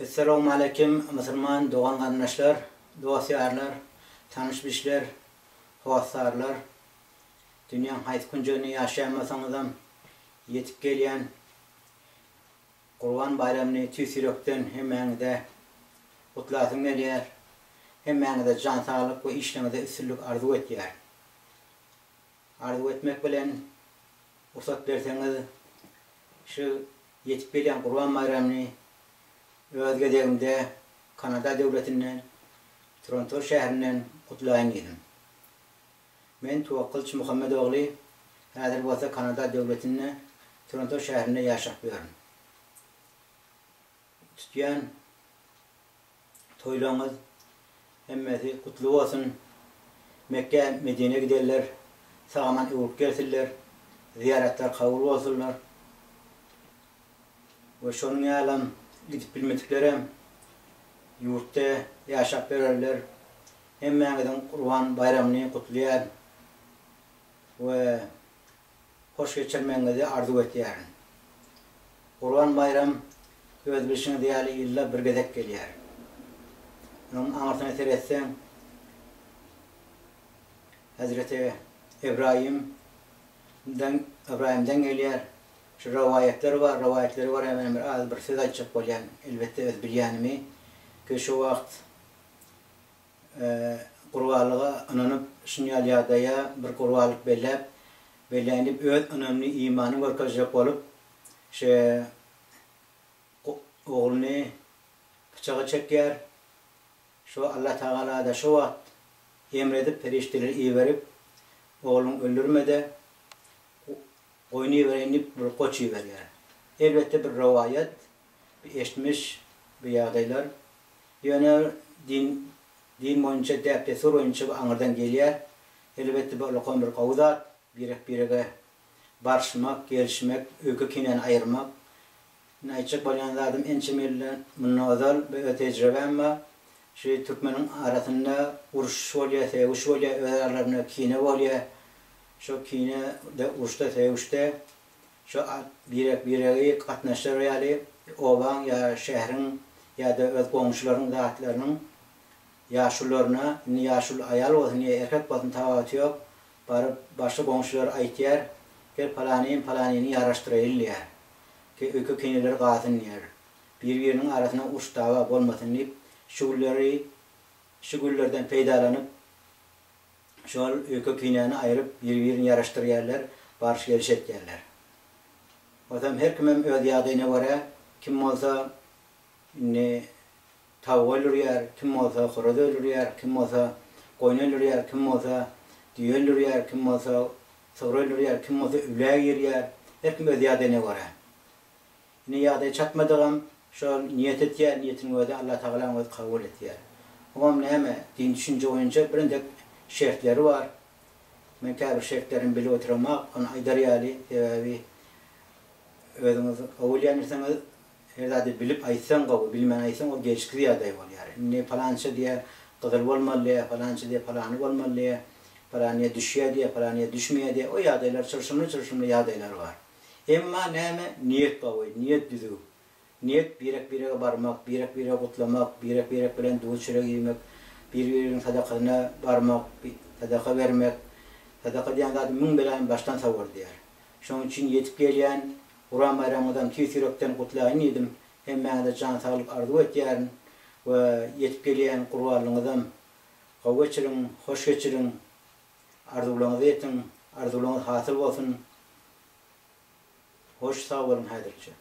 Esselamu Aleyküm Müslüman doğan kardeşler, duasiyarlar, tanışmışlar, havasarlar. Dünyanın hayat kuncağını yaşayamasanızdan yetip gelen Kurban Bayramı'nı tüysürükten hemen de kutlasın geliyor. Hemen de can sağlık ve işlemede üstünlük arzu ediyor. Arzu etmek bilen fırsat verseniz şu yetip gelen Kurban Bayramı'nı özgedevimde Kanada devletinden, Toronto şehrinden kutlayın dedim. Ben Tuvakkılçı Muhammed oğlu, hazır olsa Kanada devletinde, Toronto şehrinde yaşayıyorum. Tutyan toylarımız hemmesi kutlu olsun. Mekke, Medine giderler, sağaman uğrup gelsinler, ziyaretler kabul olsunlar. Ve şunun yalan gidip bilmediklerim yurtta yaşap verirler. Hemen Kurban Bayramı'nı kutlayan ve hoş geçirmenizi arzu ediyorum. Kurban Bayram göz bilişini diyali illa bir gedek geliyor. Onun anlatını seyretsen Hazreti İbrahim'den geliyor. Şu rivayetleri var hemen bir söz açık olan elbette öz bilyanimi ki şu vakt kurvalığa inanıp şunyal yadaya bir kurvalık bellenip öz önemli imanı görkazcak olup oğlunu bıçağı çeker. Şu Allah Teala da şu vakt emredip perişteleri iyi verip oğlunu öldürmede oyunu verenip bir koçu veriyor. Elbette bir rivayet, bir eşitmiş bir yağdaylar. Yani din boyunca deyip soru oyunca anırdan geliyor. Elbette bir lokon bir kavuzat, birine barışmak, gelişmek, öykü kinen ayırmak. Nayçık balyanlardım en çemirli münazal ve tecrübem var. Şu Türkmenin arasında uruş oluyor, sevuş oluyor, öğrelerine kine oluyor. Şu kine de uçta sevuşta şu birey katnaşlar yani oban ya şehrin ya da öz komşuların zatlarının yaşlılarına yaşıl ayal olsun ya erkek olsun tavat yok. Başka komşular aytıyor gel falanini yarıştıraylar ki öykü kineler kalsın yer. Birbirinin arasında uç dava olmasın deyip şugullerden faydalanıp şu öykü kineni ayırıp birbirini yarıştırıyorlar, barış geliştiryorlar. O zaman her kimim öz yadına göre kim olsa tavuğu öldürüyor, kim olsa horoz öldürüyor, kim olsa koyun öldürüyor, kim olsa düğü öldürüyor, kim olsa sığır öldürüyor, kim olsa üleğe giriyor. Her kim öz yadına göre. Yine yadaya çatmadığım şu niyet etiyor, niyetin öde Allah Teala'nın öde kabul etiyor. O neyme din düşünce oyunca birinde şertleri var. Men kabir şertlerin bile oturmak, onu aydarıyali sebebi özünüz avulyanırsanız herhalde bilip aytsan kabul, bilmen aytsan o geçki ziyadayı var yani. Ne falanca diye kızıl olmalı, falanca diye falanı olmalı, falanıya düşüyor diye, falanıya düşmüyor diye o yadaylar, çırşımlı yadaylar var. Ama neyme niyet kabul, niyet düzü. Niyet birek barmak, birek kutlamak, birek bilen duçura giymek, birbirinin sadakasına varmak, sadaka vermek, sadaka diyen zaten mün belen baştan savur diyor. Şunun için yetip gelen Kurban Bayramı'ndan tüysürükten kutlayın yedim. Hem bana da can sağlık arzu ediyorum. Ve yetip gelen kurbanlığından kavga geçirin, hoş geçirin, arzularınızı etin, arzularınız hasıl olsun. Hoş sağ olun hayırlıca.